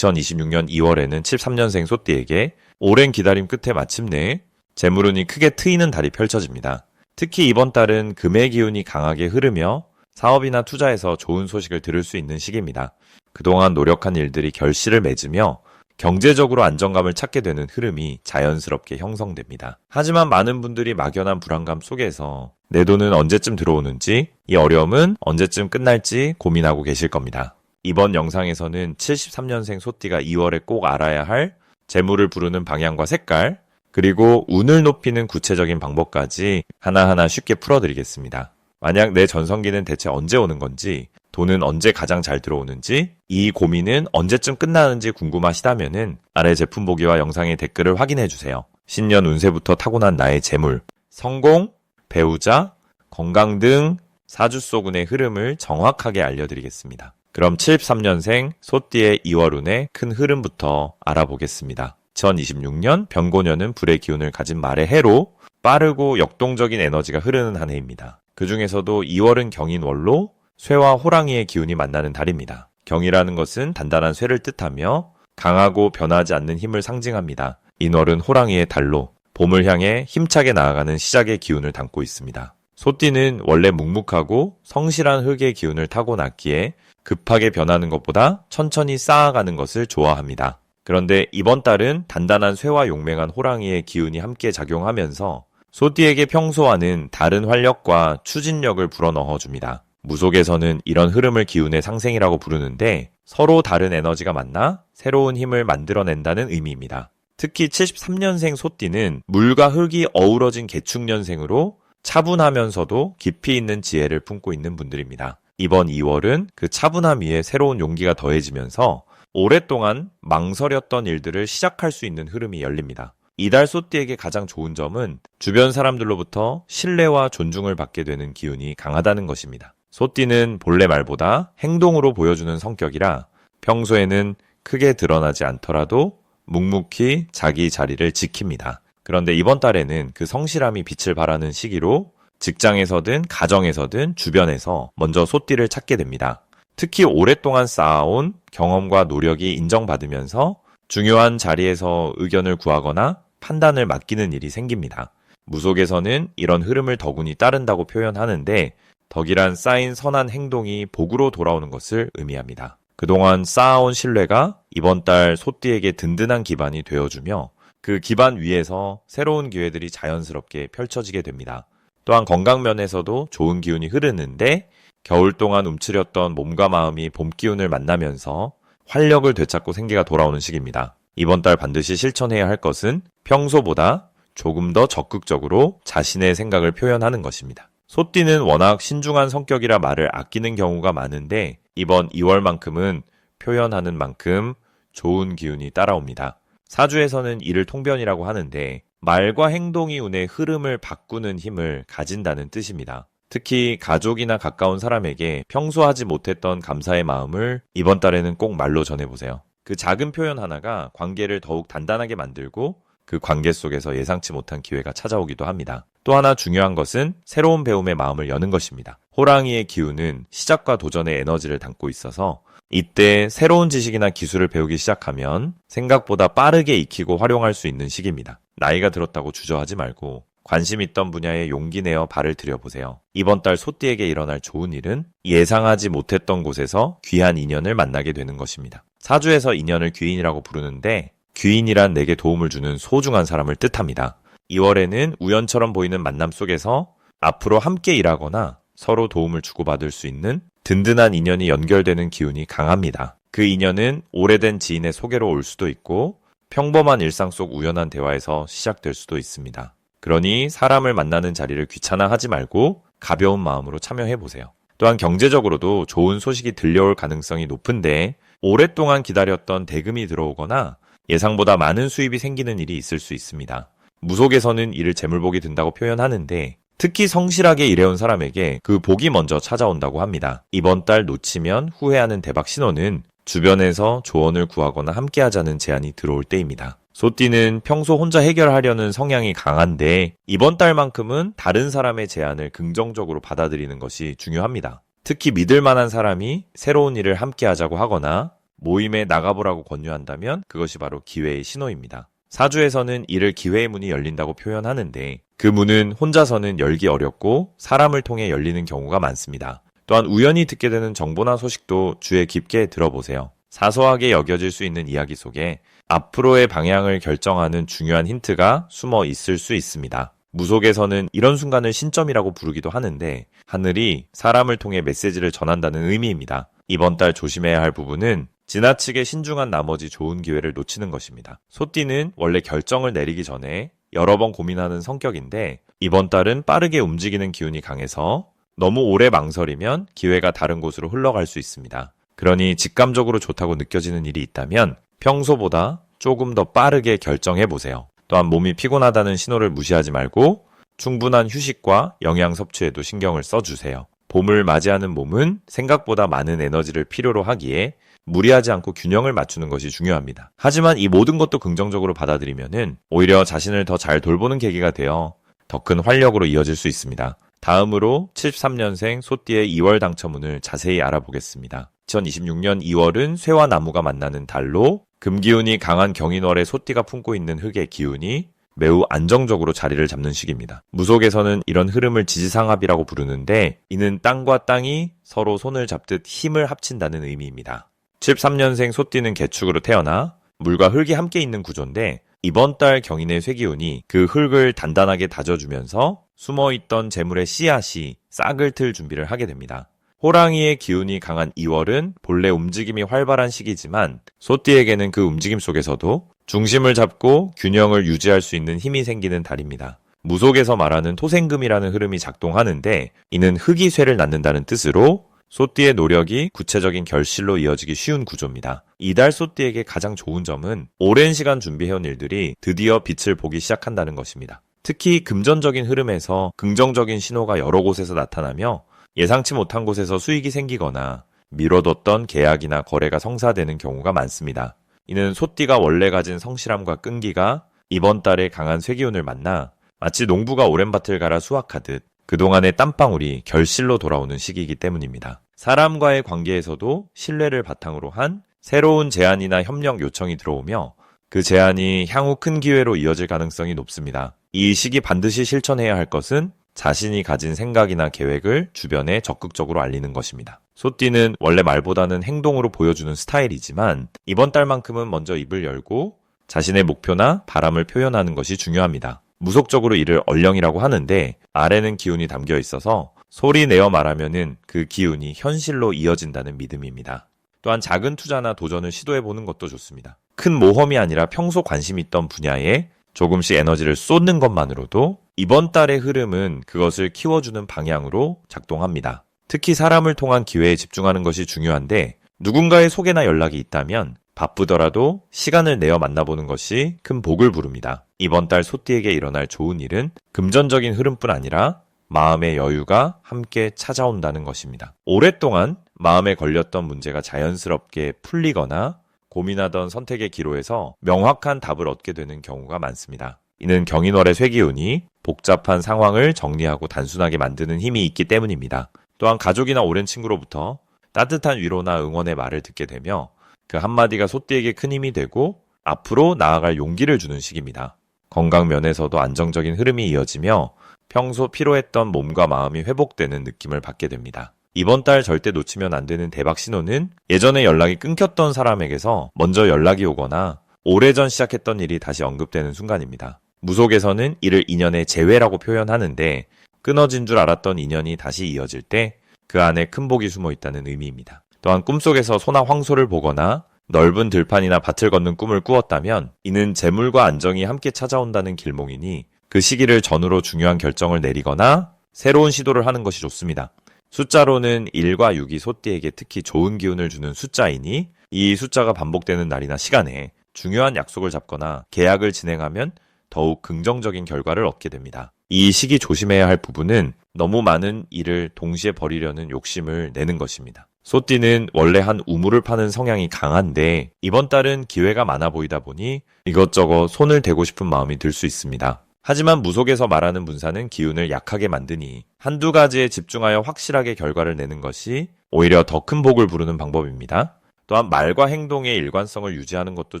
2026년 2월에는 73년생 소띠에게 오랜 기다림 끝에 마침내 재물운이 크게 트이는 달이 펼쳐집니다. 특히 이번 달은 금의 기운이 강하게 흐르며 사업이나 투자에서 좋은 소식을 들을 수 있는 시기입니다. 그동안 노력한 일들이 결실을 맺으며 경제적으로 안정감을 찾게 되는 흐름이 자연스럽게 형성됩니다. 하지만 많은 분들이 막연한 불안감 속에서 내 돈은 언제쯤 들어오는지, 이 어려움은 언제쯤 끝날지 고민하고 계실 겁니다. 이번 영상에서는 73년생 소띠가 2월에 꼭 알아야 할 재물을 부르는 방향과 색깔, 그리고 운을 높이는 구체적인 방법까지 하나하나 쉽게 풀어드리겠습니다. 만약 내 전성기는 대체 언제 오는 건지, 돈은 언제 가장 잘 들어오는지, 이 고민은 언제쯤 끝나는지 궁금하시다면은 아래 제품 보기와 영상의 댓글을 확인해주세요. 신년 운세부터 타고난 나의 재물, 성공, 배우자, 건강 등 사주 속 운의 흐름을 정확하게 알려드리겠습니다. 그럼 73년생 소띠의 2월 운의 큰 흐름부터 알아보겠습니다. 2026년 병고년은 불의 기운을 가진 말의 해로 빠르고 역동적인 에너지가 흐르는 한 해입니다. 그 중에서도 2월은 경인월로 쇠와 호랑이의 기운이 만나는 달입니다. 경이라는 것은 단단한 쇠를 뜻하며 강하고 변하지 않는 힘을 상징합니다. 인월은 호랑이의 달로 봄을 향해 힘차게 나아가는 시작의 기운을 담고 있습니다. 소띠는 원래 묵묵하고 성실한 흙의 기운을 타고났기에 급하게 변하는 것보다 천천히 쌓아가는 것을 좋아합니다. 그런데 이번 달은 단단한 쇠와 용맹한 호랑이의 기운이 함께 작용하면서 소띠에게 평소와는 다른 활력과 추진력을 불어넣어줍니다. 무속에서는 이런 흐름을 기운의 상생이라고 부르는데 서로 다른 에너지가 만나 새로운 힘을 만들어낸다는 의미입니다. 특히 73년생 소띠는 물과 흙이 어우러진 개축년생으로 차분하면서도 깊이 있는 지혜를 품고 있는 분들입니다. 이번 2월은 그 차분함 위에 새로운 용기가 더해지면서 오랫동안 망설였던 일들을 시작할 수 있는 흐름이 열립니다. 이달 소띠에게 가장 좋은 점은 주변 사람들로부터 신뢰와 존중을 받게 되는 기운이 강하다는 것입니다. 소띠는 본래 말보다 행동으로 보여주는 성격이라 평소에는 크게 드러나지 않더라도 묵묵히 자기 자리를 지킵니다. 그런데 이번 달에는 그 성실함이 빛을 발하는 시기로 직장에서든 가정에서든 주변에서 먼저 소띠를 찾게 됩니다. 특히 오랫동안 쌓아온 경험과 노력이 인정받으면서 중요한 자리에서 의견을 구하거나 판단을 맡기는 일이 생깁니다. 무속에서는 이런 흐름을 덕운이 따른다고 표현하는데 덕이란 쌓인 선한 행동이 복으로 돌아오는 것을 의미합니다. 그동안 쌓아온 신뢰가 이번 달 소띠에게 든든한 기반이 되어주며 그 기반 위에서 새로운 기회들이 자연스럽게 펼쳐지게 됩니다. 또한 건강 면에서도 좋은 기운이 흐르는데 겨울 동안 움츠렸던 몸과 마음이 봄 기운을 만나면서 활력을 되찾고 생기가 돌아오는 시기입니다. 이번 달 반드시 실천해야 할 것은 평소보다 조금 더 적극적으로 자신의 생각을 표현하는 것입니다. 소띠는 워낙 신중한 성격이라 말을 아끼는 경우가 많은데 이번 2월만큼은 표현하는 만큼 좋은 기운이 따라옵니다. 사주에서는 이를 통변이라고 하는데 말과 행동이 운의 흐름을 바꾸는 힘을 가진다는 뜻입니다. 특히 가족이나 가까운 사람에게 평소 하지 못했던 감사의 마음을 이번 달에는 꼭 말로 전해보세요. 그 작은 표현 하나가 관계를 더욱 단단하게 만들고 그 관계 속에서 예상치 못한 기회가 찾아오기도 합니다. 또 하나 중요한 것은 새로운 배움의 마음을 여는 것입니다. 호랑이의 기운은 시작과 도전의 에너지를 담고 있어서 이때 새로운 지식이나 기술을 배우기 시작하면 생각보다 빠르게 익히고 활용할 수 있는 시기입니다. 나이가 들었다고 주저하지 말고 관심 있던 분야에 용기 내어 발을 들여보세요. 이번 달 소띠에게 일어날 좋은 일은 예상하지 못했던 곳에서 귀한 인연을 만나게 되는 것입니다. 사주에서 인연을 귀인이라고 부르는데 귀인이란 내게 도움을 주는 소중한 사람을 뜻합니다. 2월에는 우연처럼 보이는 만남 속에서 앞으로 함께 일하거나 서로 도움을 주고받을 수 있는 든든한 인연이 연결되는 기운이 강합니다. 그 인연은 오래된 지인의 소개로 올 수도 있고 평범한 일상 속 우연한 대화에서 시작될 수도 있습니다. 그러니 사람을 만나는 자리를 귀찮아하지 말고 가벼운 마음으로 참여해보세요. 또한 경제적으로도 좋은 소식이 들려올 가능성이 높은데 오랫동안 기다렸던 대금이 들어오거나 예상보다 많은 수입이 생기는 일이 있을 수 있습니다. 무속에서는 이를 재물복이 든다고 표현하는데 특히 성실하게 일해온 사람에게 그 복이 먼저 찾아온다고 합니다. 이번 달 놓치면 후회하는 대박 신호는 주변에서 조언을 구하거나 함께하자는 제안이 들어올 때입니다. 소띠는 평소 혼자 해결하려는 성향이 강한데 이번 달만큼은 다른 사람의 제안을 긍정적으로 받아들이는 것이 중요합니다. 특히 믿을 만한 사람이 새로운 일을 함께하자고 하거나 모임에 나가보라고 권유한다면 그것이 바로 기회의 신호입니다. 사주에서는 이를 기회의 문이 열린다고 표현하는데 그 문은 혼자서는 열기 어렵고 사람을 통해 열리는 경우가 많습니다. 또한 우연히 듣게 되는 정보나 소식도 주의 깊게 들어보세요. 사소하게 여겨질 수 있는 이야기 속에 앞으로의 방향을 결정하는 중요한 힌트가 숨어 있을 수 있습니다. 무속에서는 이런 순간을 신점이라고 부르기도 하는데 하늘이 사람을 통해 메시지를 전한다는 의미입니다. 이번 달 조심해야 할 부분은 지나치게 신중한 나머지 좋은 기회를 놓치는 것입니다. 소띠는 원래 결정을 내리기 전에 여러 번 고민하는 성격인데 이번 달은 빠르게 움직이는 기운이 강해서 너무 오래 망설이면 기회가 다른 곳으로 흘러갈 수 있습니다. 그러니 직감적으로 좋다고 느껴지는 일이 있다면 평소보다 조금 더 빠르게 결정해 보세요. 또한 몸이 피곤하다는 신호를 무시하지 말고 충분한 휴식과 영양 섭취에도 신경을 써주세요. 봄을 맞이하는 몸은 생각보다 많은 에너지를 필요로 하기에 무리하지 않고 균형을 맞추는 것이 중요합니다. 하지만 이 모든 것도 긍정적으로 받아들이면은 오히려 자신을 더 잘 돌보는 계기가 되어 더 큰 활력으로 이어질 수 있습니다. 다음으로 73년생 소띠의 2월 당첨운을 자세히 알아보겠습니다. 2026년 2월은 쇠와 나무가 만나는 달로 금기운이 강한 경인월의 소띠가 품고 있는 흙의 기운이 매우 안정적으로 자리를 잡는 시기입니다. 무속에서는 이런 흐름을 지지상합이라고 부르는데 이는 땅과 땅이 서로 손을 잡듯 힘을 합친다는 의미입니다. 73년생 소띠는 개축으로 태어나 물과 흙이 함께 있는 구조인데 이번 달 경인의 쇠기운이 그 흙을 단단하게 다져주면서 숨어있던 재물의 씨앗이 싹을 틀 준비를 하게 됩니다. 호랑이의 기운이 강한 2월은 본래 움직임이 활발한 시기지만 소띠에게는 그 움직임 속에서도 중심을 잡고 균형을 유지할 수 있는 힘이 생기는 달입니다. 무속에서 말하는 토생금이라는 흐름이 작동하는데 이는 흙이 쇠를 낳는다는 뜻으로 소띠의 노력이 구체적인 결실로 이어지기 쉬운 구조입니다. 이달 소띠에게 가장 좋은 점은 오랜 시간 준비해온 일들이 드디어 빛을 보기 시작한다는 것입니다. 특히 금전적인 흐름에서 긍정적인 신호가 여러 곳에서 나타나며 예상치 못한 곳에서 수익이 생기거나 미뤄뒀던 계약이나 거래가 성사되는 경우가 많습니다. 이는 소띠가 원래 가진 성실함과 끈기가 이번 달에 강한 쇠기운을 만나 마치 농부가 오랜 밭을 갈아 수확하듯 그동안의 땀방울이 결실로 돌아오는 시기이기 때문입니다. 사람과의 관계에서도 신뢰를 바탕으로 한 새로운 제안이나 협력 요청이 들어오며 그 제안이 향후 큰 기회로 이어질 가능성이 높습니다. 이 시기 반드시 실천해야 할 것은 자신이 가진 생각이나 계획을 주변에 적극적으로 알리는 것입니다. 소띠는 원래 말보다는 행동으로 보여주는 스타일이지만 이번 달만큼은 먼저 입을 열고 자신의 목표나 바람을 표현하는 것이 중요합니다. 무속적으로 이를 얼령이라고 하는데 아래는 기운이 담겨 있어서 소리 내어 말하면은 그 기운이 현실로 이어진다는 믿음입니다. 또한 작은 투자나 도전을 시도해보는 것도 좋습니다. 큰 모험이 아니라 평소 관심이 있던 분야에 조금씩 에너지를 쏟는 것만으로도 이번 달의 흐름은 그것을 키워주는 방향으로 작동합니다. 특히 사람을 통한 기회에 집중하는 것이 중요한데 누군가의 소개나 연락이 있다면 바쁘더라도 시간을 내어 만나보는 것이 큰 복을 부릅니다. 이번 달 소띠에게 일어날 좋은 일은 금전적인 흐름뿐 아니라 마음의 여유가 함께 찾아온다는 것입니다. 오랫동안 마음에 걸렸던 문제가 자연스럽게 풀리거나 고민하던 선택의 기로에서 명확한 답을 얻게 되는 경우가 많습니다. 이는 경인월의 쇠기운이 복잡한 상황을 정리하고 단순하게 만드는 힘이 있기 때문입니다. 또한 가족이나 오랜 친구로부터 따뜻한 위로나 응원의 말을 듣게 되며 그 한마디가 소띠에게 큰 힘이 되고 앞으로 나아갈 용기를 주는 시기입니다. 건강 면에서도 안정적인 흐름이 이어지며 평소 피로했던 몸과 마음이 회복되는 느낌을 받게 됩니다. 이번 달 절대 놓치면 안 되는 대박 신호는 예전에 연락이 끊겼던 사람에게서 먼저 연락이 오거나 오래전 시작했던 일이 다시 언급되는 순간입니다. 무속에서는 이를 인연의 재회라고 표현하는데 끊어진 줄 알았던 인연이 다시 이어질 때 그 안에 큰 복이 숨어 있다는 의미입니다. 또한 꿈속에서 소나 황소를 보거나 넓은 들판이나 밭을 걷는 꿈을 꾸었다면 이는 재물과 안정이 함께 찾아온다는 길몽이니 그 시기를 전후로 중요한 결정을 내리거나 새로운 시도를 하는 것이 좋습니다. 숫자로는 1과 6이 소띠에게 특히 좋은 기운을 주는 숫자이니 이 숫자가 반복되는 날이나 시간에 중요한 약속을 잡거나 계약을 진행하면 더욱 긍정적인 결과를 얻게 됩니다. 이 시기 조심해야 할 부분은 너무 많은 일을 동시에 벌이려는 욕심을 내는 것입니다. 소띠는 원래 한 우물을 파는 성향이 강한데 이번 달은 기회가 많아 보이다 보니 이것저것 손을 대고 싶은 마음이 들 수 있습니다. 하지만 무속에서 말하는 분사는 기운을 약하게 만드니 한두 가지에 집중하여 확실하게 결과를 내는 것이 오히려 더 큰 복을 부르는 방법입니다. 또한 말과 행동의 일관성을 유지하는 것도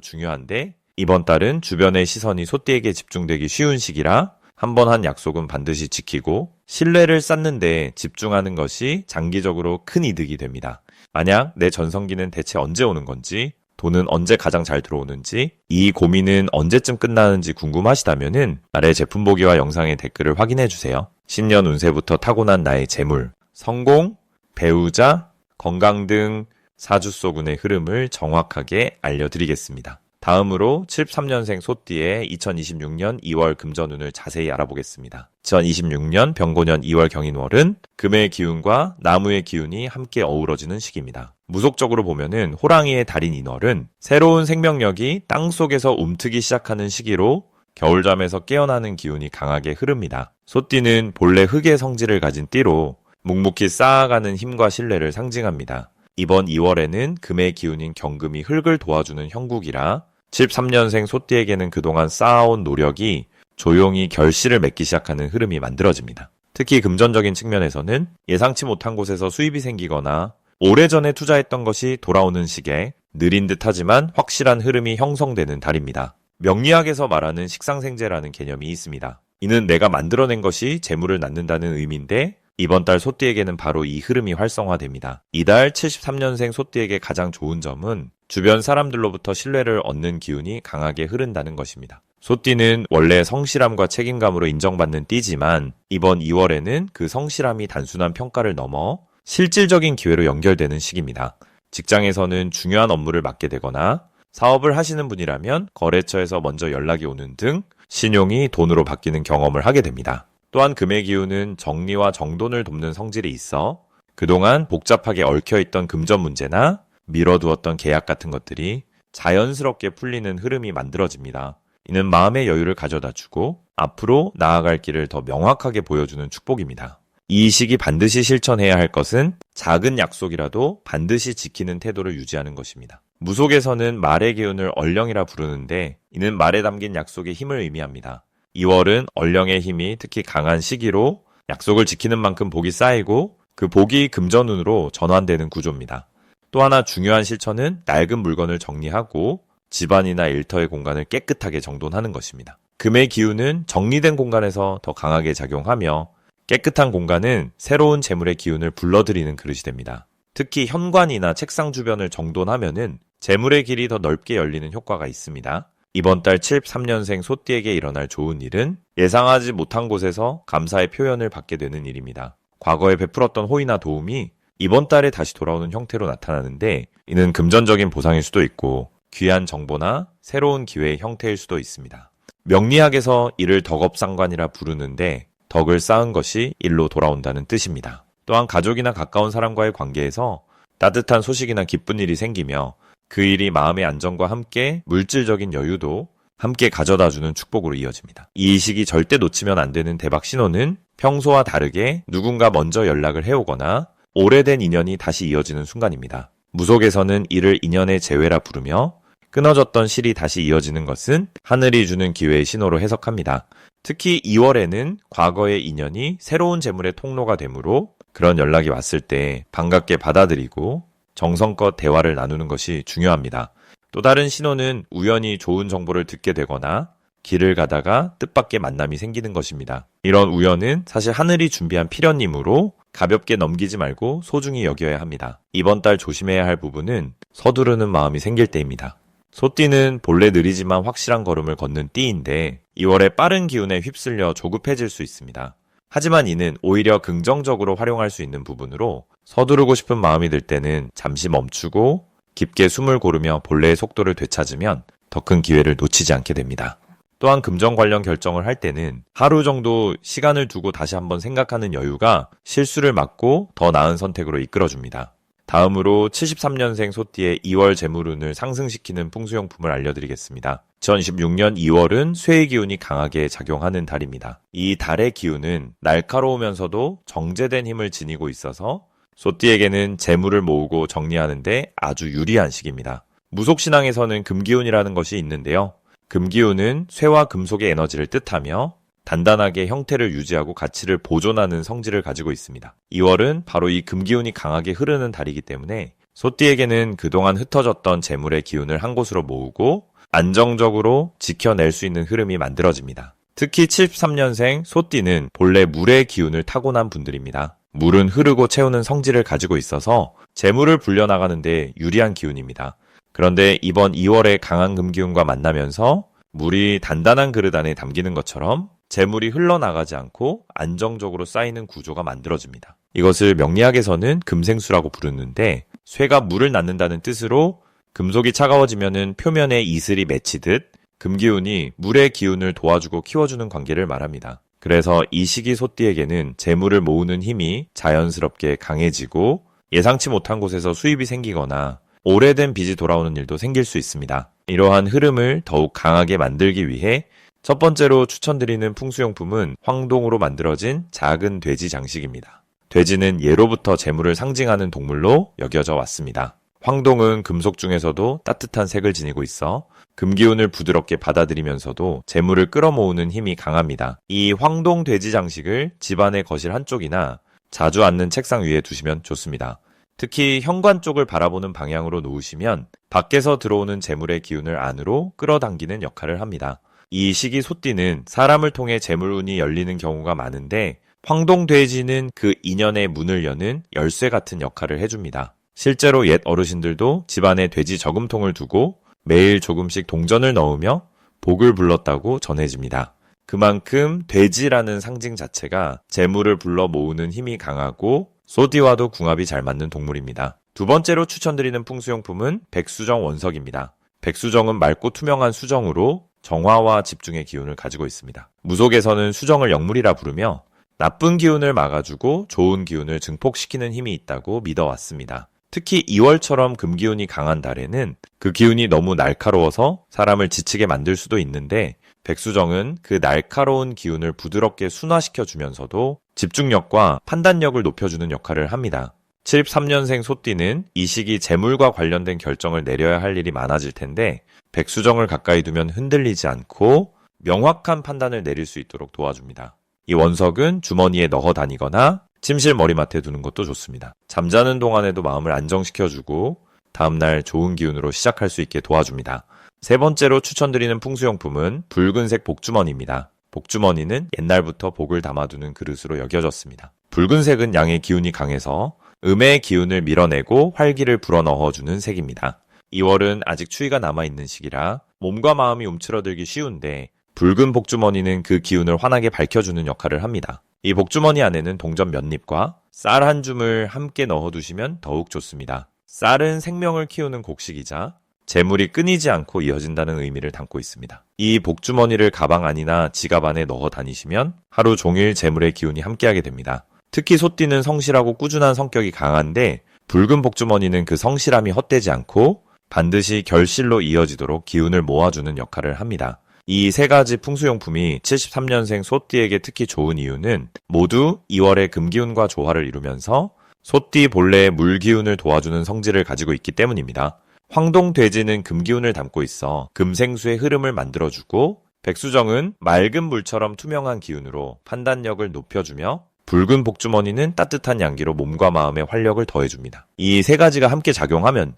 중요한데 이번 달은 주변의 시선이 소띠에게 집중되기 쉬운 시기라 한 번 한 약속은 반드시 지키고 신뢰를 쌓는데 집중하는 것이 장기적으로 큰 이득이 됩니다. 만약 내 전성기는 대체 언제 오는 건지, 돈은 언제 가장 잘 들어오는지, 이 고민은 언제쯤 끝나는지 궁금하시다면은 아래 제품 보기와 영상의 댓글을 확인해 주세요. 신년 운세부터 타고난 나의 재물, 성공, 배우자, 건강 등 사주소군의 흐름을 정확하게 알려드리겠습니다. 다음으로 73년생 소띠의 2026년 2월 금전운을 자세히 알아보겠습니다. 2026년 병고년 2월 경인월은 금의 기운과 나무의 기운이 함께 어우러지는 시기입니다. 무속적으로 보면은 호랑이의 달인 인월은 새로운 생명력이 땅속에서 움트기 시작하는 시기로 겨울잠에서 깨어나는 기운이 강하게 흐릅니다. 소띠는 본래 흙의 성질을 가진 띠로 묵묵히 쌓아가는 힘과 신뢰를 상징합니다. 이번 2월에는 금의 기운인 경금이 흙을 도와주는 형국이라 73년생 소띠에게는 그동안 쌓아온 노력이 조용히 결실을 맺기 시작하는 흐름이 만들어집니다. 특히 금전적인 측면에서는 예상치 못한 곳에서 수입이 생기거나 오래전에 투자했던 것이 돌아오는 시기에 느린 듯 하지만 확실한 흐름이 형성되는 달입니다. 명리학에서 말하는 식상생재라는 개념이 있습니다. 이는 내가 만들어낸 것이 재물을 낳는다는 의미인데 이번 달 소띠에게는 바로 이 흐름이 활성화됩니다. 이달 73년생 소띠에게 가장 좋은 점은 주변 사람들로부터 신뢰를 얻는 기운이 강하게 흐른다는 것입니다. 소띠는 원래 성실함과 책임감으로 인정받는 띠지만 이번 2월에는 그 성실함이 단순한 평가를 넘어 실질적인 기회로 연결되는 시기입니다. 직장에서는 중요한 업무를 맡게 되거나 사업을 하시는 분이라면 거래처에서 먼저 연락이 오는 등 신용이 돈으로 바뀌는 경험을 하게 됩니다. 또한 금의 기운은 정리와 정돈을 돕는 성질이 있어 그동안 복잡하게 얽혀있던 금전 문제나 미뤄두었던 계약 같은 것들이 자연스럽게 풀리는 흐름이 만들어집니다. 이는 마음의 여유를 가져다주고 앞으로 나아갈 길을 더 명확하게 보여주는 축복입니다. 이 시기 반드시 실천해야 할 것은 작은 약속이라도 반드시 지키는 태도를 유지하는 것입니다. 무속에서는 말의 기운을 얼령이라 부르는데 이는 말에 담긴 약속의 힘을 의미합니다. 2월은 얼령의 힘이 특히 강한 시기로 약속을 지키는 만큼 복이 쌓이고 그 복이 금전운으로 전환되는 구조입니다. 또 하나 중요한 실천은 낡은 물건을 정리하고 집안이나 일터의 공간을 깨끗하게 정돈하는 것입니다. 금의 기운은 정리된 공간에서 더 강하게 작용하며 깨끗한 공간은 새로운 재물의 기운을 불러들이는 그릇이 됩니다. 특히 현관이나 책상 주변을 정돈하면은 재물의 길이 더 넓게 열리는 효과가 있습니다. 이번 달 73년생 소띠에게 일어날 좋은 일은 예상하지 못한 곳에서 감사의 표현을 받게 되는 일입니다. 과거에 베풀었던 호의나 도움이 이번 달에 다시 돌아오는 형태로 나타나는데 이는 금전적인 보상일 수도 있고 귀한 정보나 새로운 기회의 형태일 수도 있습니다. 명리학에서 이를 덕업상관이라 부르는데 덕을 쌓은 것이 일로 돌아온다는 뜻입니다. 또한 가족이나 가까운 사람과의 관계에서 따뜻한 소식이나 기쁜 일이 생기며 그 일이 마음의 안정과 함께 물질적인 여유도 함께 가져다주는 축복으로 이어집니다. 이 시기 절대 놓치면 안 되는 대박 신호는 평소와 다르게 누군가 먼저 연락을 해오거나 오래된 인연이 다시 이어지는 순간입니다. 무속에서는 이를 인연의 재회라 부르며 끊어졌던 실이 다시 이어지는 것은 하늘이 주는 기회의 신호로 해석합니다. 특히 2월에는 과거의 인연이 새로운 재물의 통로가 되므로 그런 연락이 왔을 때 반갑게 받아들이고 정성껏 대화를 나누는 것이 중요합니다. 또 다른 신호는 우연히 좋은 정보를 듣게 되거나 길을 가다가 뜻밖의 만남이 생기는 것입니다. 이런 우연은 사실 하늘이 준비한 필연이므로 가볍게 넘기지 말고 소중히 여겨야 합니다. 이번 달 조심해야 할 부분은 서두르는 마음이 생길 때입니다. 소띠는 본래 느리지만 확실한 걸음을 걷는 띠인데 2월에 빠른 기운에 휩쓸려 조급해질 수 있습니다. 하지만 이는 오히려 긍정적으로 활용할 수 있는 부분으로 서두르고 싶은 마음이 들 때는 잠시 멈추고 깊게 숨을 고르며 본래의 속도를 되찾으면 더 큰 기회를 놓치지 않게 됩니다. 또한 금전 관련 결정을 할 때는 하루 정도 시간을 두고 다시 한번 생각하는 여유가 실수를 막고 더 나은 선택으로 이끌어줍니다. 다음으로 73년생 소띠의 2월 재물운을 상승시키는 풍수용품을 알려드리겠습니다. 2026년 2월은 쇠의 기운이 강하게 작용하는 달입니다. 이 달의 기운은 날카로우면서도 정제된 힘을 지니고 있어서 소띠에게는 재물을 모으고 정리하는데 아주 유리한 시기입니다. 무속신앙에서는 금기운이라는 것이 있는데요. 금기운은 쇠와 금속의 에너지를 뜻하며 단단하게 형태를 유지하고 가치를 보존하는 성질을 가지고 있습니다. 2월은 바로 이 금기운이 강하게 흐르는 달이기 때문에 소띠에게는 그동안 흩어졌던 재물의 기운을 한 곳으로 모으고 안정적으로 지켜낼 수 있는 흐름이 만들어집니다. 특히 73년생 소띠는 본래 물의 기운을 타고난 분들입니다. 물은 흐르고 채우는 성질을 가지고 있어서 재물을 불려나가는 데 유리한 기운입니다. 그런데 이번 2월에 강한 금기운과 만나면서 물이 단단한 그릇 안에 담기는 것처럼 재물이 흘러나가지 않고 안정적으로 쌓이는 구조가 만들어집니다. 이것을 명리학에서는 금생수라고 부르는데 쇠가 물을 낳는다는 뜻으로 금속이 차가워지면은 표면에 이슬이 맺히듯 금기운이 물의 기운을 도와주고 키워주는 관계를 말합니다. 그래서 이 시기 소띠에게는 재물을 모으는 힘이 자연스럽게 강해지고 예상치 못한 곳에서 수입이 생기거나 오래된 빚이 돌아오는 일도 생길 수 있습니다. 이러한 흐름을 더욱 강하게 만들기 위해 첫 번째로 추천드리는 풍수용품은 황동으로 만들어진 작은 돼지 장식입니다. 돼지는 예로부터 재물을 상징하는 동물로 여겨져 왔습니다. 황동은 금속 중에서도 따뜻한 색을 지니고 있어 금기운을 부드럽게 받아들이면서도 재물을 끌어모으는 힘이 강합니다. 이 황동 돼지 장식을 집안의 거실 한쪽이나 자주 앉는 책상 위에 두시면 좋습니다. 특히 현관 쪽을 바라보는 방향으로 놓으시면 밖에서 들어오는 재물의 기운을 안으로 끌어당기는 역할을 합니다. 이 시기 소띠는 사람을 통해 재물운이 열리는 경우가 많은데 황동돼지는 그 인연의 문을 여는 열쇠 같은 역할을 해줍니다. 실제로 옛 어르신들도 집안에 돼지 저금통을 두고 매일 조금씩 동전을 넣으며 복을 불렀다고 전해집니다. 그만큼 돼지라는 상징 자체가 재물을 불러 모으는 힘이 강하고 소띠와도 궁합이 잘 맞는 동물입니다. 두 번째로 추천드리는 풍수용품은 백수정 원석입니다. 백수정은 맑고 투명한 수정으로 정화와 집중의 기운을 가지고 있습니다. 무속에서는 수정을 영물이라 부르며 나쁜 기운을 막아주고 좋은 기운을 증폭시키는 힘이 있다고 믿어왔습니다. 특히 2월처럼 금기운이 강한 달에는 그 기운이 너무 날카로워서 사람을 지치게 만들 수도 있는데 백수정은 그 날카로운 기운을 부드럽게 순화시켜주면서도 집중력과 판단력을 높여주는 역할을 합니다. 73년생 소띠는 이 시기 재물과 관련된 결정을 내려야 할 일이 많아질 텐데 백수정을 가까이 두면 흔들리지 않고 명확한 판단을 내릴 수 있도록 도와줍니다. 이 원석은 주머니에 넣어 다니거나 침실 머리맡에 두는 것도 좋습니다. 잠자는 동안에도 마음을 안정시켜주고 다음날 좋은 기운으로 시작할 수 있게 도와줍니다. 세 번째로 추천드리는 풍수용품은 붉은색 복주머니입니다. 복주머니는 옛날부터 복을 담아두는 그릇으로 여겨졌습니다. 붉은색은 양의 기운이 강해서 음의 기운을 밀어내고 활기를 불어넣어주는 색입니다. 2월은 아직 추위가 남아있는 시기라 몸과 마음이 움츠러들기 쉬운데 붉은 복주머니는 그 기운을 환하게 밝혀주는 역할을 합니다. 이 복주머니 안에는 동전 몇 잎과 쌀 한 줌을 함께 넣어두시면 더욱 좋습니다. 쌀은 생명을 키우는 곡식이자 재물이 끊이지 않고 이어진다는 의미를 담고 있습니다. 이 복주머니를 가방 안이나 지갑 안에 넣어 다니시면 하루 종일 재물의 기운이 함께하게 됩니다. 특히 소띠는 성실하고 꾸준한 성격이 강한데 붉은 복주머니는 그 성실함이 헛되지 않고 반드시 결실로 이어지도록 기운을 모아주는 역할을 합니다. 이 세 가지 풍수용품이 73년생 소띠에게 특히 좋은 이유는 모두 2월의 금기운과 조화를 이루면서 소띠 본래의 물기운을 도와주는 성질을 가지고 있기 때문입니다. 황동돼지는 금기운을 담고 있어 금생수의 흐름을 만들어주고 백수정은 맑은 물처럼 투명한 기운으로 판단력을 높여주며 붉은 복주머니는 따뜻한 양기로 몸과 마음의 활력을 더해줍니다. 이 세 가지가 함께 작용하면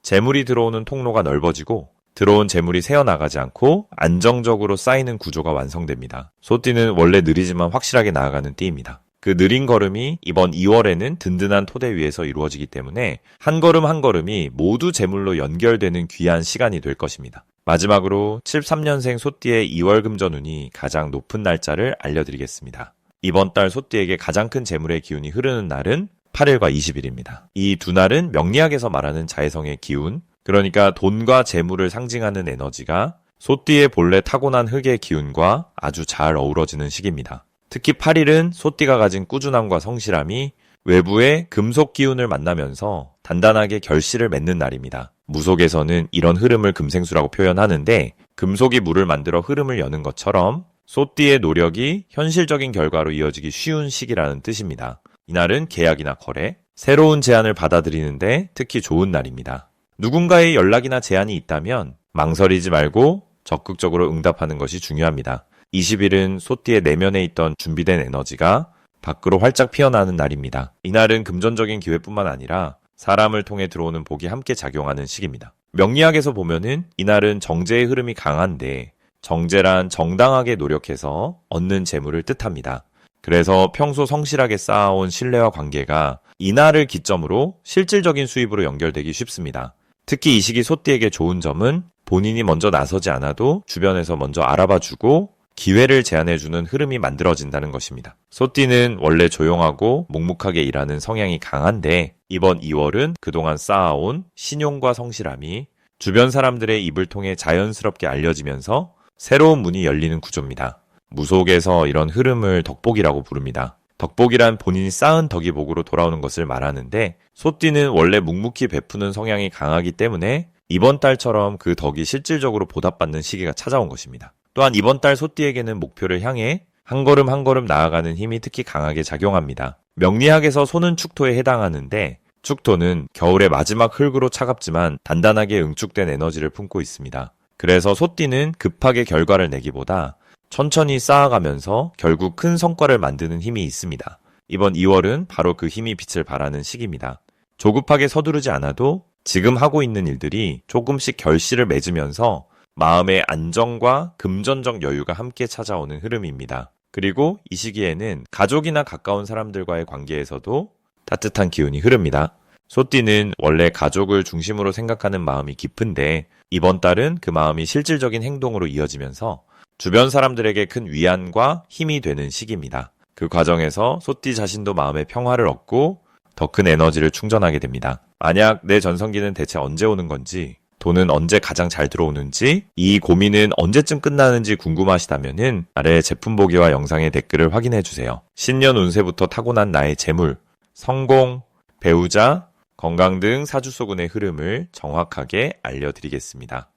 재물이 들어오는 통로가 넓어지고 들어온 재물이 새어나가지 않고 안정적으로 쌓이는 구조가 완성됩니다. 소띠는 원래 느리지만 확실하게 나아가는 띠입니다. 그 느린 걸음이 이번 2월에는 든든한 토대 위에서 이루어지기 때문에 한 걸음 한 걸음이 모두 재물로 연결되는 귀한 시간이 될 것입니다. 마지막으로 73년생 소띠의 2월 금전운이 가장 높은 날짜를 알려드리겠습니다. 이번 달 소띠에게 가장 큰 재물의 기운이 흐르는 날은 8일과 20일입니다. 이 두 날은 명리학에서 말하는 자해성의 기운, 그러니까 돈과 재물을 상징하는 에너지가 소띠의 본래 타고난 흙의 기운과 아주 잘 어우러지는 시기입니다. 특히 8일은 소띠가 가진 꾸준함과 성실함이 외부의 금속 기운을 만나면서 단단하게 결실을 맺는 날입니다. 무속에서는 이런 흐름을 금생수라고 표현하는데 금속이 물을 만들어 흐름을 여는 것처럼 소띠의 노력이 현실적인 결과로 이어지기 쉬운 시기라는 뜻입니다. 이날은 계약이나 거래, 새로운 제안을 받아들이는데 특히 좋은 날입니다. 누군가의 연락이나 제안이 있다면 망설이지 말고 적극적으로 응답하는 것이 중요합니다. 20일은 소띠의 내면에 있던 준비된 에너지가 밖으로 활짝 피어나는 날입니다. 이날은 금전적인 기회뿐만 아니라 사람을 통해 들어오는 복이 함께 작용하는 시기입니다. 명리학에서 보면은 이날은 정제의 흐름이 강한데 정제란 정당하게 노력해서 얻는 재물을 뜻합니다. 그래서 평소 성실하게 쌓아온 신뢰와 관계가 이날을 기점으로 실질적인 수입으로 연결되기 쉽습니다. 특히 이 시기 소띠에게 좋은 점은 본인이 먼저 나서지 않아도 주변에서 먼저 알아봐주고 기회를 제안해주는 흐름이 만들어진다는 것입니다. 소띠는 원래 조용하고 묵묵하게 일하는 성향이 강한데 이번 2월은 그동안 쌓아온 신용과 성실함이 주변 사람들의 입을 통해 자연스럽게 알려지면서 새로운 문이 열리는 구조입니다. 무속에서 이런 흐름을 덕복이라고 부릅니다. 덕복이란 본인이 쌓은 덕이 복으로 돌아오는 것을 말하는데 소띠는 원래 묵묵히 베푸는 성향이 강하기 때문에 이번 달처럼 그 덕이 실질적으로 보답받는 시기가 찾아온 것입니다. 또한 이번 달 소띠에게는 목표를 향해 한 걸음 한 걸음 나아가는 힘이 특히 강하게 작용합니다. 명리학에서 소는 축토에 해당하는데 축토는 겨울의 마지막 흙으로 차갑지만 단단하게 응축된 에너지를 품고 있습니다. 그래서 소띠는 급하게 결과를 내기보다 천천히 쌓아가면서 결국 큰 성과를 만드는 힘이 있습니다. 이번 2월은 바로 그 힘이 빛을 발하는 시기입니다. 조급하게 서두르지 않아도 지금 하고 있는 일들이 조금씩 결실을 맺으면서 마음의 안정과 금전적 여유가 함께 찾아오는 흐름입니다. 그리고 이 시기에는 가족이나 가까운 사람들과의 관계에서도 따뜻한 기운이 흐릅니다. 소띠는 원래 가족을 중심으로 생각하는 마음이 깊은데 이번 달은 그 마음이 실질적인 행동으로 이어지면서 주변 사람들에게 큰 위안과 힘이 되는 시기입니다. 그 과정에서 소띠 자신도 마음의 평화를 얻고 더 큰 에너지를 충전하게 됩니다. 만약 내 전성기는 대체 언제 오는 건지, 돈은 언제 가장 잘 들어오는지, 이 고민은 언제쯤 끝나는지 궁금하시다면은 아래 제품 보기와 영상의 댓글을 확인해 주세요. 신년 운세부터 타고난 나의 재물, 성공, 배우자, 건강 등 사주소군의 흐름을 정확하게 알려드리겠습니다.